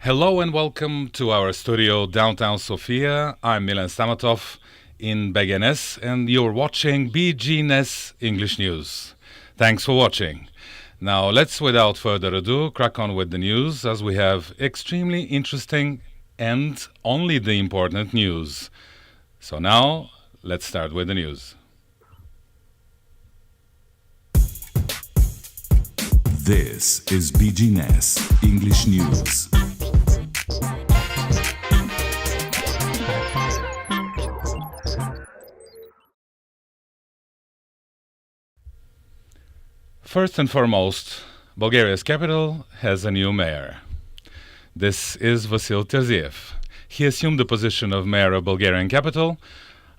Hello and welcome to our studio downtown Sofia. I'm Millen Stamatov in BGNES and you're watching BGNES English News. Thanks for watching. Now let's, without further ado, crack on with the news as we have extremely interesting and only the important news. So now let's start with the news. This is BGNES English News. First and foremost, Bulgaria's capital has a new mayor. This is Vasil Terziev. He assumed the position of mayor of Bulgarian capital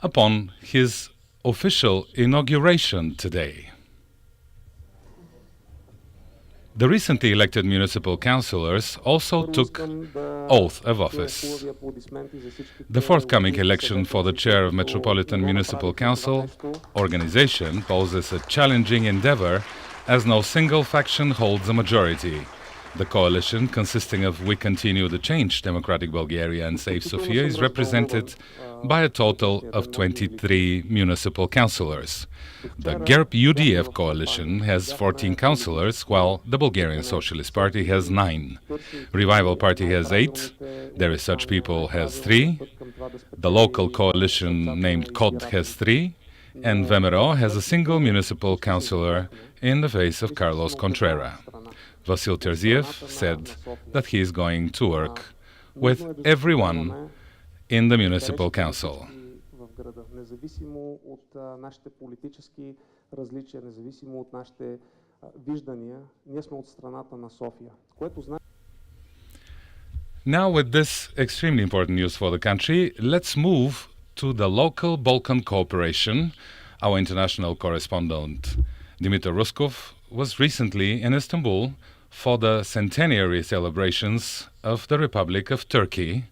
upon his official inauguration today. The recently elected municipal councillors also took oath of office. The forthcoming election for the chair of Metropolitan Municipal Council organization poses a challenging endeavor as no single faction holds a majority. The coalition, consisting of We Continue the Change, Democratic Bulgaria and Save Sofia, is represented by a total of 23 municipal councillors. The GERB-UDF coalition has 14 councillors, while the Bulgarian Socialist Party has 9. Revival Party has 8, There Is Such People has 3, the local coalition named COD has 3, and VMRO has a single municipal councillor in the face of Carlos Contrera. Vasil Terziev said that he is going to work with everyone in the municipal council. Now, with this extremely important news for the country, let's move to the local Balkan cooperation. Our international correspondent Dimitar Ruskov was recently in Istanbul for the centenary celebrations of the Republic of Turkey,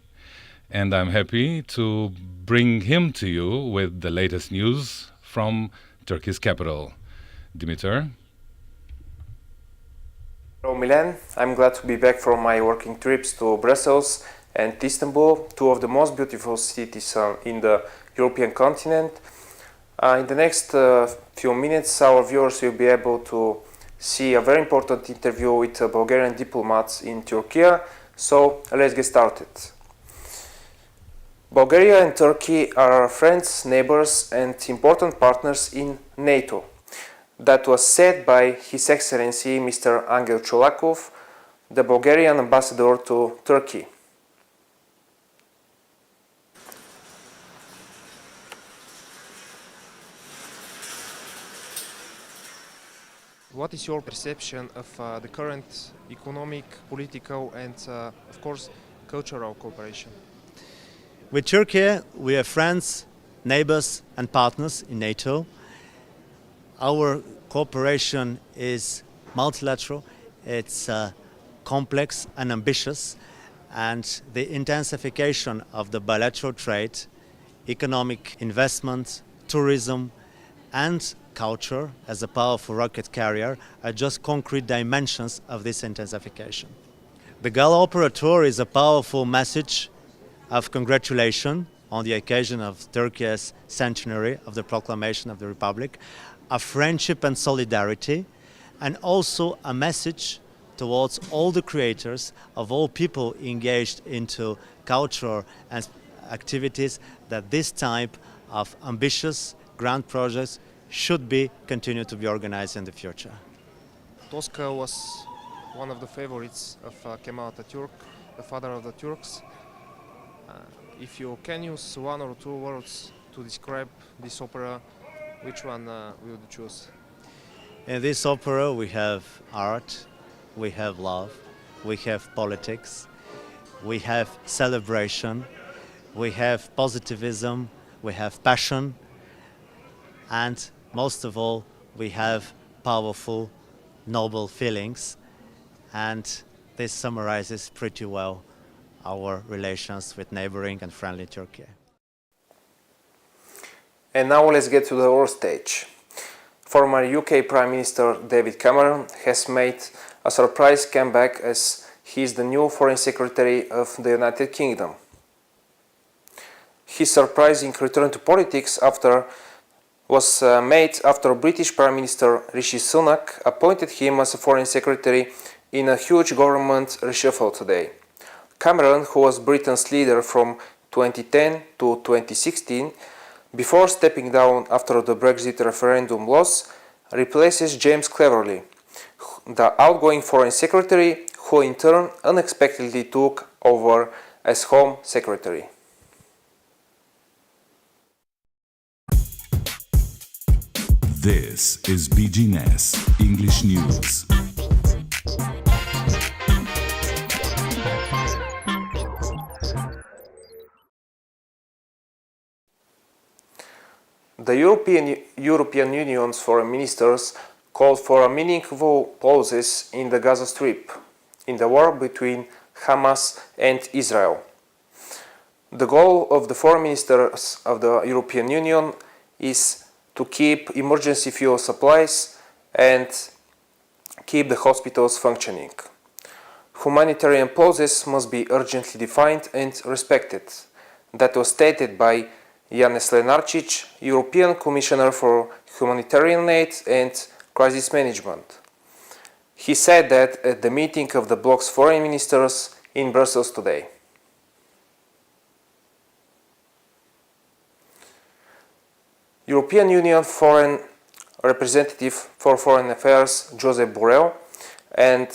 and I'm happy to bring him to you with the latest news from Turkey's capital. Dimitar? Hello Milan, I'm glad to be back from my working trips to Brussels and Istanbul, two of the most beautiful cities in the European continent. In the next few minutes, our viewers will be able to see a very important interview with Bulgarian diplomats in Turkey. So let's get started. Bulgaria and Turkey are friends, neighbors and important partners in NATO. That was said by His Excellency Mr. Angel Cholakov, the Bulgarian ambassador to Turkey. What is your perception of the current economic, political and, of course, cultural cooperation? With Turkey, we are friends, neighbors and partners in NATO. Our cooperation is multilateral, it's complex and ambitious, and the intensification of the bilateral trade, economic investment, tourism and culture as a powerful rocket carrier are just concrete dimensions of this intensification. The Gala Opera Tour is a powerful message of congratulation on the occasion of Turkey's centenary of the proclamation of the Republic, of friendship and solidarity, and also a message towards all the creators of all people engaged into culture and activities that this type of ambitious grand projects should be continued to be organized in the future. Tosca was one of the favorites of Kemal Atatürk, the father of the Turks. If you can use one or two words to describe this opera, which one will you choose? In this opera we have art, we have love, we have politics, we have celebration, we have positivism, we have passion, and most of all, we have powerful, noble feelings, and this summarizes pretty well our relations with neighboring and friendly Turkey. And now let's get to the world stage. Former UK Prime Minister David Cameron has made a surprise comeback as He is the new Foreign Secretary of the United Kingdom. His surprising return to politics was made after British Prime Minister Rishi Sunak appointed him as a Foreign Secretary in a huge government reshuffle today. Cameron, who was Britain's leader from 2010 to 2016, before stepping down after the Brexit referendum loss, replaces James Cleverly, the outgoing Foreign Secretary, who in turn unexpectedly took over as Home Secretary. This is BGNES English News. The European Union's foreign ministers called for a meaningful pauses in the Gaza Strip, in the war between Hamas and Israel. The goal of the foreign ministers of the European Union is to keep emergency fuel supplies and keep the hospitals functioning. Humanitarian pauses must be urgently defined and respected. That was stated by Janez Lenarčič, European Commissioner for Humanitarian Aid and Crisis Management. He said that at the meeting of the bloc's foreign ministers in Brussels today. European Union Foreign Representative for Foreign Affairs Josep Borrell and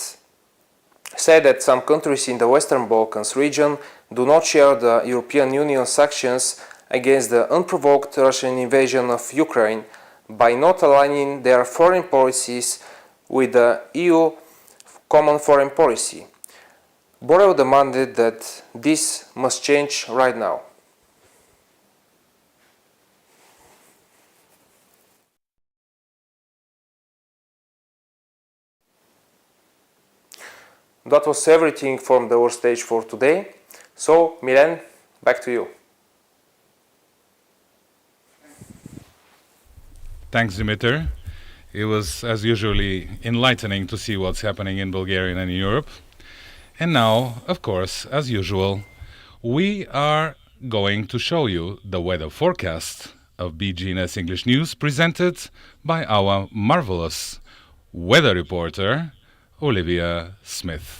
said that some countries in the Western Balkans region do not share the European Union's sanctions against the unprovoked Russian invasion of Ukraine by not aligning their foreign policies with the EU common foreign policy. Borrell demanded that this must change right now. That was everything from the world stage for today. So, Millen, back to you. Thanks, Dimitar. It was, as usually, enlightening to see what's happening in Bulgaria and in Europe. And now, of course, as usual, we are going to show you the weather forecast of BGNES English News presented by our marvelous weather reporter, Olivia Smith.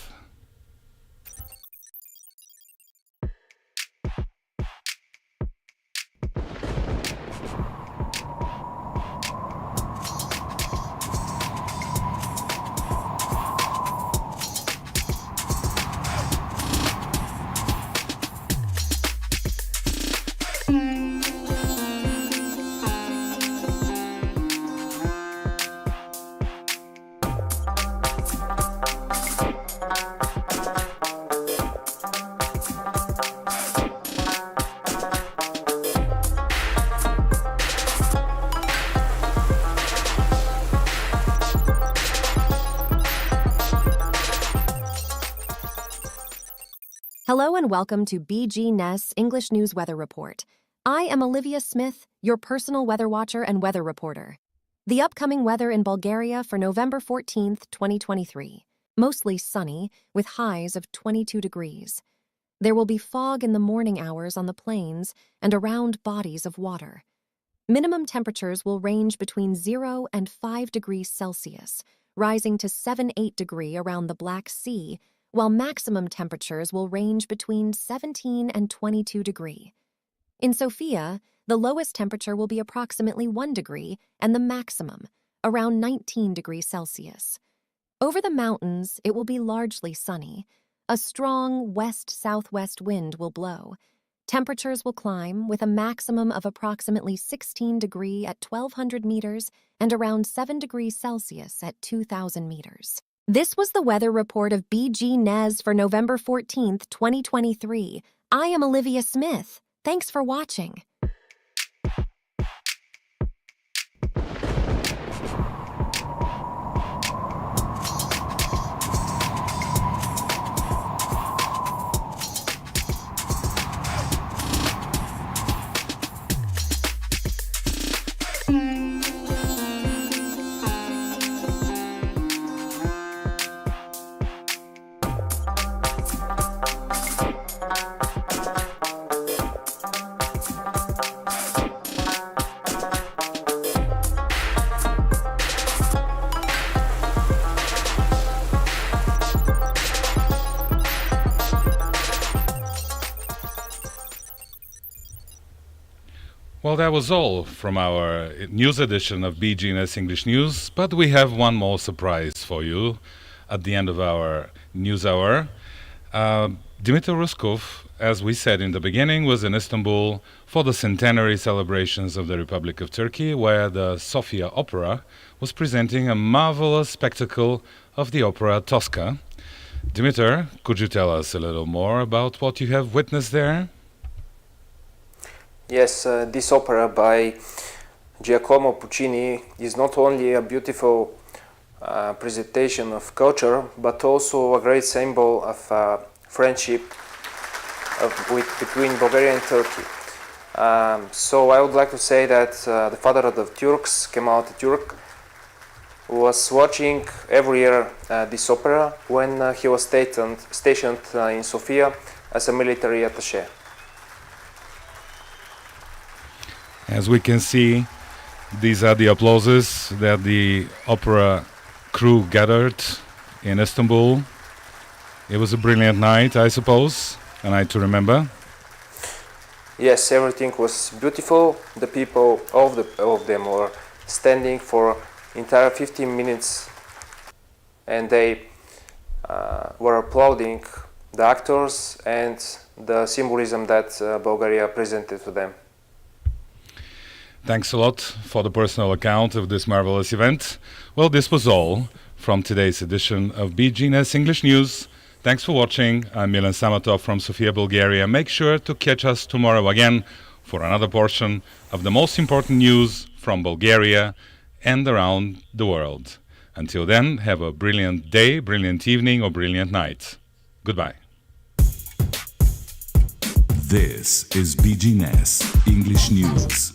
Hello and welcome to BGNES English News Weather Report. I am Olivia Smith, your personal weather watcher and weather reporter. The upcoming weather in Bulgaria for November 14th, 2023. Mostly sunny, with highs of 22 degrees. There will be fog in the morning hours on the plains and around bodies of water. Minimum temperatures will range between 0 and 5 degrees Celsius, rising to 7-8 degrees around the Black Sea, while maximum temperatures will range between 17 and 22 degrees. In Sofia, the lowest temperature will be approximately 1 degree and the maximum, around 19 degrees Celsius. Over the mountains, it will be largely sunny. A strong west-southwest wind will blow. Temperatures will climb with a maximum of approximately 16 degrees at 1,200 meters and around 7 degrees Celsius at 2,000 meters. This was the weather report of BGNES for November 14th, 2023. I am Olivia Smith. Thanks for watching. Well, that was all from our news edition of BGNES English News, but we have one more surprise for you at the end of our news hour. Dimitar Ruskov, as we said in the beginning, was in Istanbul for the centenary celebrations of the Republic of Turkey, where the Sofia Opera was presenting a marvelous spectacle of the opera Tosca. Dimitar, could you tell us a little more about what you have witnessed there? Yes, this opera by Giacomo Puccini is not only a beautiful presentation of culture, but also a great symbol of friendship between Bulgaria and Turkey. So I would like to say that the father of the Turks, Kemal Atatürk, was watching every year this opera when he was stationed in Sofia as a military attaché. As we can see, these are the applauses that the opera crew gathered in Istanbul. It was a brilliant night, I suppose, a night to remember. Yes, everything was beautiful. The people, all of them were standing for entire 15 minutes, and they were applauding the actors and the symbolism that Bulgaria presented to them. Thanks a lot for the personal account of this marvelous event. Well, this was all from today's edition of BGNES English News. Thanks for watching. I'm Millen Stamatov from Sofia, Bulgaria. Make sure to catch us tomorrow again for another portion of the most important news from Bulgaria and around the world. Until then, have a brilliant day, brilliant evening, or brilliant night. Goodbye. This is BGNES English News.